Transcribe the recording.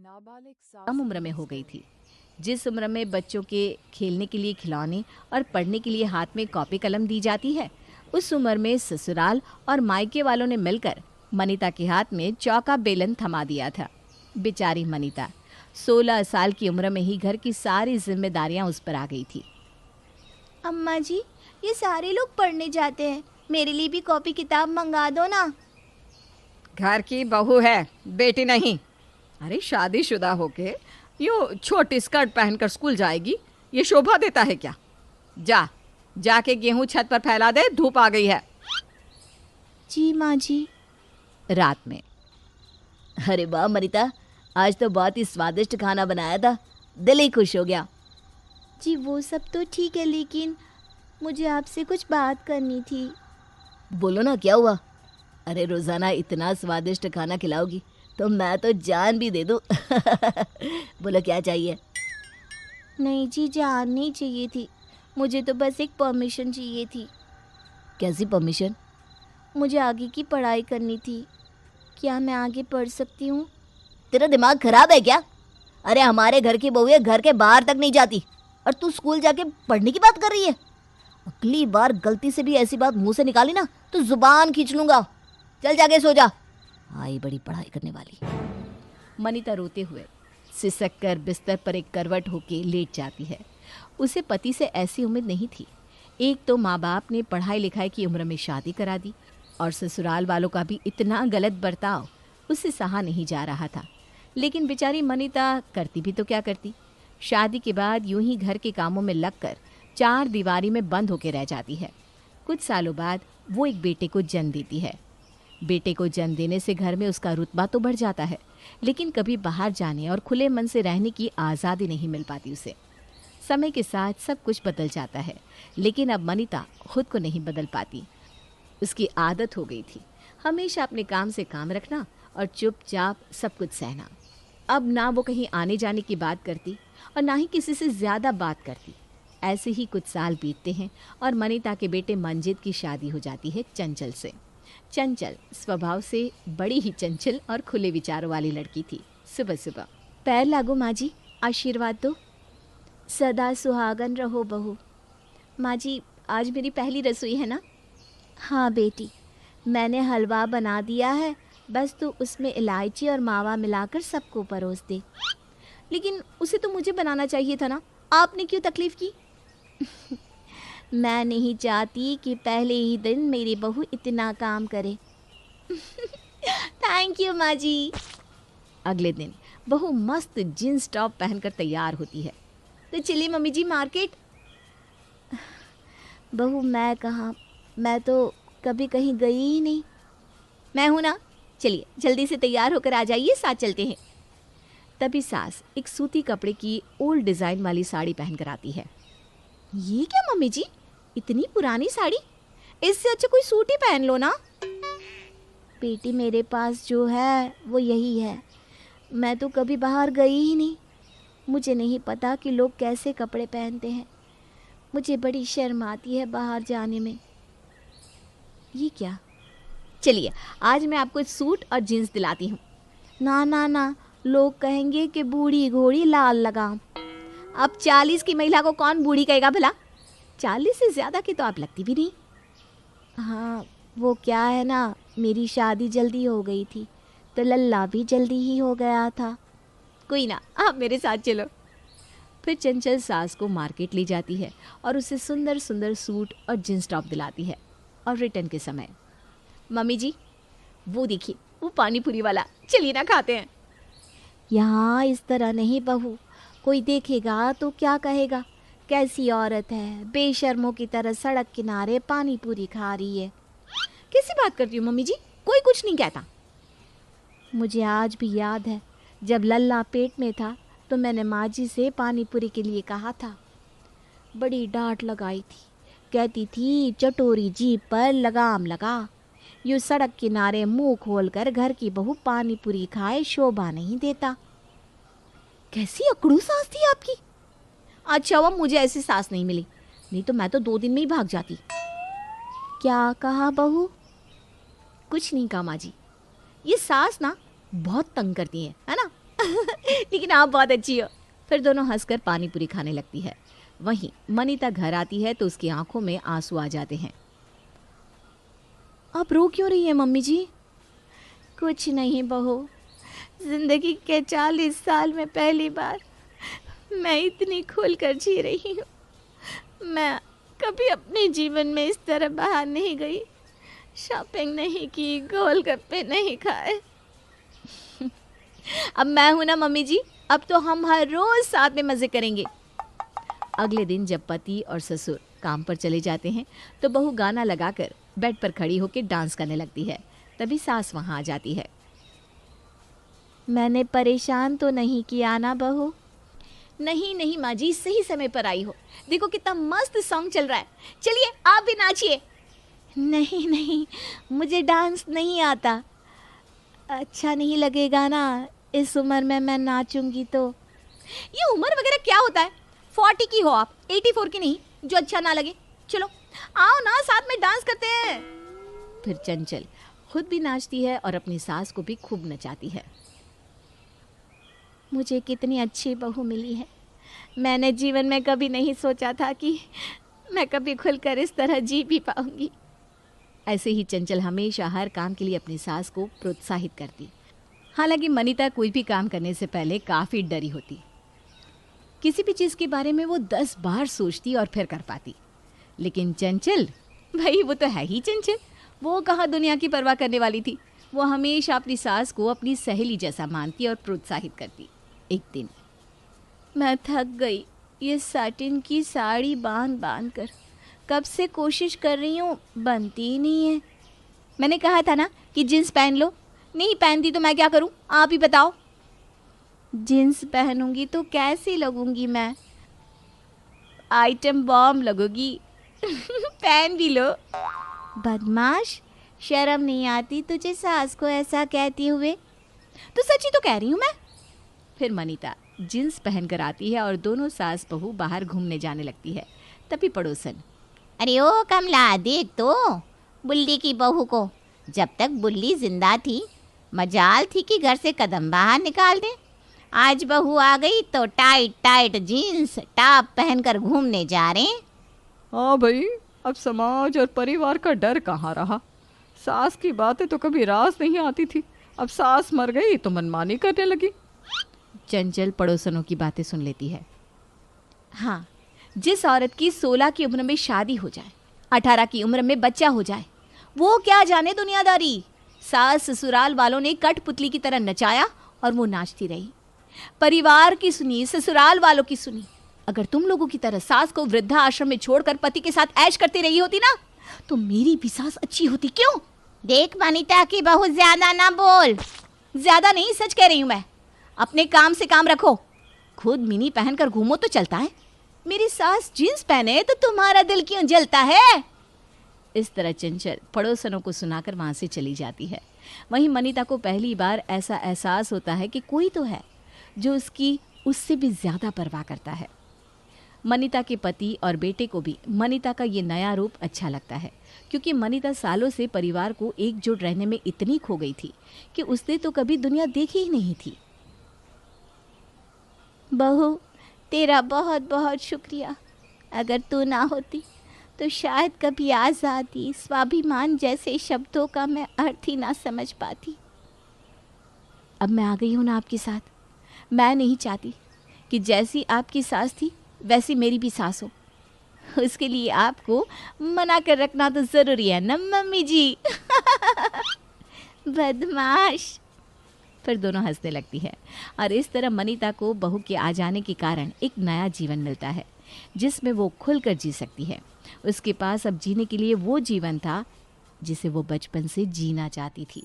कम उम्र में हो गई थी। जिस उम्र में बच्चों के खेलने के लिए खिलौने और पढ़ने के लिए हाथ में कॉपी कलम दी जाती है, उस उम्र में ससुराल और मायके वालों ने मिलकर मनीता के हाथ में चौका बेलन थमा दिया था। बेचारी मनीता 16 साल की उम्र में ही घर की सारी जिम्मेदारियां उस पर आ गई थी। अम्मा जी, ये सारे लोग पढ़ने जाते हैं, मेरे लिए भी कॉपी किताब मंगा दो ना। घर की बहू है, बेटी नहीं। अरे शादीशुदा होके यूँ छोटी स्कर्ट पहनकर स्कूल जाएगी, ये शोभा देता है क्या? जाके गेहूं छत पर फैला दे, धूप आ गई है। जी माँ जी। रात में, अरे वाह मनीता, आज तो बहुत ही स्वादिष्ट खाना बनाया था, दिल ही खुश हो गया। जी वो सब तो ठीक है, लेकिन मुझे आपसे कुछ बात करनी थी। बोलो ना, क्या हुआ? अरे रोज़ाना इतना स्वादिष्ट खाना खिलाओगी तो मैं तो जान भी दे दूँ। बोलो क्या चाहिए? नहीं जी, जान नहीं चाहिए थी, मुझे तो बस एक परमिशन चाहिए थी। कैसी परमिशन? मुझे आगे की पढ़ाई करनी थी, क्या मैं आगे पढ़ सकती हूँ? तेरा दिमाग खराब है क्या? अरे हमारे घर की बहू घर के बाहर तक नहीं जाती और तू स्कूल जाके पढ़ने की बात कर रही है। अगली बार गलती से भी ऐसी बात मुंह से निकाली ना तो जुबान खींच लूंगा। चल जाके सो जा, आई बड़ी पढ़ाई करने वाली। मनीता रोते हुए सिसक कर बिस्तर पर एक करवट होके लेट जाती है। उसे पति से ऐसी उम्मीद नहीं थी। एक तो माँ बाप ने पढ़ाई लिखाई की उम्र में शादी करा दी और ससुराल वालों का भी इतना गलत बर्ताव उससे सहा नहीं जा रहा था। लेकिन बेचारी मनीता करती भी तो क्या करती। शादी के बाद यूं ही घर के कामों में लगकर 4 दीवारी में बंद होकर रह जाती है। कुछ सालों बाद वो एक बेटे को जन्म देती है। बेटे को जन्म देने से घर में उसका रुतबा तो बढ़ जाता है, लेकिन कभी बाहर जाने और खुले मन से रहने की आज़ादी नहीं मिल पाती उसे। समय के साथ सब कुछ बदल जाता है, लेकिन अब मनीता खुद को नहीं बदल पाती। उसकी आदत हो गई थी हमेशा अपने काम से काम रखना और चुपचाप सब कुछ सहना। अब ना वो कहीं आने जाने की बात करती और ना ही किसी से ज़्यादा बात करती। ऐसे ही कुछ साल बीतते हैं और मनीता के बेटे मंजित की शादी हो जाती है चंचल से। चंचल स्वभाव से बड़ी ही चंचल और खुले विचारों वाली लड़की थी। सुबह सुबह, पैर लागो माँ जी, आशीर्वाद दो। सदा सुहागन रहो बहू। माँ जी, आज मेरी पहली रसोई है ना? हाँ बेटी, मैंने हलवा बना दिया है, बस तू उसमें इलायची और मावा मिलाकर सबको परोस दे। लेकिन उसे तो मुझे बनाना चाहिए था ना, आपने क्यों तकलीफ़ की? मैं नहीं चाहती कि पहले ही दिन मेरी बहू इतना काम करे। थैंक यू माँ जी। अगले दिन बहू मस्त जींस टॉप पहनकर तैयार होती है। तो चलिए मम्मी जी मार्केट। बहू मैं कहाँ, मैं तो कभी कहीं गई ही नहीं। मैं हूँ ना, चलिए जल्दी से तैयार होकर आ जाइए, साथ चलते हैं। तभी सास एक सूती कपड़े की ओल्ड डिज़ाइन वाली साड़ी पहनकर आती है। ये क्या मम्मी जी, इतनी पुरानी साड़ी? इससे अच्छा कोई सूट ही पहन लो ना। बेटी मेरे पास जो है वो यही है, मैं तो कभी बाहर गई ही नहीं, मुझे नहीं पता कि लोग कैसे कपड़े पहनते हैं। मुझे बड़ी शर्म आती है बाहर जाने में। ये क्या? चलिए आज मैं आपको सूट और जीन्स दिलाती हूँ। ना ना ना, लोग कहेंगे कि बूढ़ी घोड़ी लाल लगाम। अब 40 की महिला को कौन बूढ़ी कहेगा भला? 40 से ज़्यादा की तो आप लगती भी नहीं। हाँ वो क्या है ना, मेरी शादी जल्दी हो गई थी तो लल्ला भी जल्दी ही हो गया था। कोई ना, आप मेरे साथ चलो। फिर चंचल सास को मार्केट ले जाती है और उसे सुंदर सुंदर सूट और जींस टॉप दिलाती है। और रिटर्न के समय, मम्मी जी वो देखिए वो पानी पूरी वाला, चलिए ना खाते हैं। यहाँ इस तरह नहीं बहू, कोई देखेगा तो क्या कहेगा, कैसी औरत है, बेशर्मों की तरह सड़क किनारे पानी पूरी खा रही है। कैसी बात करती हूँ मम्मी जी, कोई कुछ नहीं कहता। मुझे आज भी याद है, जब लल्ला पेट में था तो मैंने माँ जी से पानी पूरी के लिए कहा था। बड़ी डांट लगाई थी, कहती थी चटोरी जीभ पर लगाम लगा, यूँ सड़क किनारे मुंह खोलकर घर की बहू पानी पूरी खाए शोभा नहीं देता। कैसी अकड़ू सास थी आपकी। अच्छा हुआ मुझे ऐसी सास नहीं मिली, नहीं तो मैं तो 2 दिन में ही भाग जाती। क्या कहा बहू? कुछ नहीं कहा माँ जी, ये सास ना बहुत तंग करती है ना। लेकिन आप बहुत अच्छी हो। फिर दोनों हंसकर पानी पूरी खाने लगती है। वहीं मनीता घर आती है तो उसकी आंखों में आंसू आ जाते हैं। आप रो क्यों रही हैं मम्मी जी? कुछ नहीं बहू, जिंदगी के 40 साल में पहली बार मैं इतनी खुल कर जी रही हूँ। मैं कभी अपने जीवन में इस तरह बाहर नहीं गई, शॉपिंग नहीं की, गोलगप्पे नहीं खाए। अब मैं हूं ना मम्मी जी, अब तो हम हर रोज साथ में मजे करेंगे। अगले दिन जब पति और ससुर काम पर चले जाते हैं तो बहू गाना लगाकर बेड पर खड़ी होकर डांस करने लगती है। तभी सास वहां आ जाती है। मैंने परेशान तो नहीं किया ना बहू? नहीं नहीं माँ जी, सही समय पर आई हो। देखो कितना मस्त सॉन्ग चल रहा है, चलिए आप भी नाचिए। नहीं नहीं, मुझे डांस नहीं आता। अच्छा नहीं लगेगा ना, इस उम्र में मैं नाचूंगी तो। ये उम्र वगैरह क्या होता है? 40 की हो आप, 84 की नहीं, जो अच्छा ना लगे। चलो आओ ना, साथ में डांस करते हैं। फिर चंचल खुद भी नाचती है और अपनी सास को भी खूब नचाती है। मुझे कितनी अच्छी बहू मिली है। मैंने जीवन में कभी नहीं सोचा था कि मैं कभी खुलकर इस तरह जी भी पाऊंगी। ऐसे ही चंचल हमेशा हर काम के लिए अपनी सास को प्रोत्साहित करती। हालांकि मनीता कोई भी काम करने से पहले काफ़ी डरी होती। किसी भी चीज़ के बारे में वो 10 बार सोचती और फिर कर पाती। लेकिन चंचल, भाई वो तो है ही चंचल, वो कहाँ दुनिया की परवाह करने वाली थी। वो हमेशा अपनी सास को अपनी सहेली जैसा मानती और प्रोत्साहित करती। एक दिन मैं थक गई ये साटिन की साड़ी बांध बांध कर। कब से कोशिश कर रही हूँ, बनती ही नहीं है। मैंने कहा था ना कि जींस पहन लो, नहीं पहनती तो मैं क्या करूँ, आप ही बताओ। जींस पहनूंगी तो कैसी लगूंगी मैं? आइटम बॉम्ब लगोगी। पहन भी लो। बदमाश, शर्म नहीं आती तुझे सास को ऐसा कहती हुए? तो सच्ची तो कह रही हूँ मैं। फिर मनीता जींस पहनकर आती है और दोनों सास बहू बाहर घूमने जाने लगती है। तभी पड़ोसन, अरे ओ कमला, देख तो बुल्ली की बहू को। जब तक बुल्ली जिंदा थी मजाल थी कि घर से कदम बाहर निकाल दे। आज बहू आ गई तो टाइट टाइट जीन्स टॉप पहनकर घूमने जा रहे हैं। हाँ भाई, अब समाज और परिवार का डर कहाँ रहा। सास की बातें तो कभी रास नहीं आती थी, अब सास मर गई तो मनमानी करने लगी। चंचल पड़ोसनों की बातें सुन लेती है। हाँ, जिस औरत की 16 की उम्र में शादी हो जाए, 18 की उम्र में बच्चा हो जाए, वो क्या जाने दुनियादारी। सास ससुराल वालों ने कठपुतली की तरह नचाया और वो नाचती रही। परिवार की सुनी, ससुराल वालों की सुनी। अगर तुम लोगों की तरह सास को वृद्धा आश्रम में छोड़कर पति के साथ ऐश करती रही होती ना, तो मेरी भी सास अच्छी होती। क्यों? देख वनिता की बहू, ज्यादा ना बोल। ज्यादा नहीं, सच कह रही हूं मैं। अपने काम से काम रखो। खुद मिनी पहनकर घूमो तो चलता है, मेरी सास जींस पहने तो तुम्हारा दिल क्यों जलता है? इस तरह चंचल पड़ोसनों को सुनाकर वहां से चली जाती है। वहीं मनीता को पहली बार ऐसा एहसास होता है कि कोई तो है जो उसकी उससे भी ज्यादा परवाह करता है। मनीता के पति और बेटे को भी मनीता का ये नया रूप अच्छा लगता है, क्योंकि मनीता सालों से परिवार को एकजुट रहने में इतनी खो गई थी कि उसने तो कभी दुनिया देखी ही नहीं थी। बहू, तेरा बहुत बहुत शुक्रिया। अगर तू ना होती तो शायद कभी आज़ादी, स्वाभिमान जैसे शब्दों का मैं अर्थ ही ना समझ पाती। अब मैं आ गई हूँ ना आपके साथ। मैं नहीं चाहती कि जैसी आपकी सास थी वैसी मेरी भी सास हो। उसके लिए आपको मना कर रखना तो ज़रूरी है ना मम्मी जी। बदमाश। फिर दोनों हंसने लगती है और इस तरह मनीता को बहू के आ जाने के कारण एक नया जीवन मिलता है, जिसमें वो खुलकर जी सकती है। उसके पास अब जीने के लिए वो जीवन था जिसे वो बचपन से जीना चाहती थी।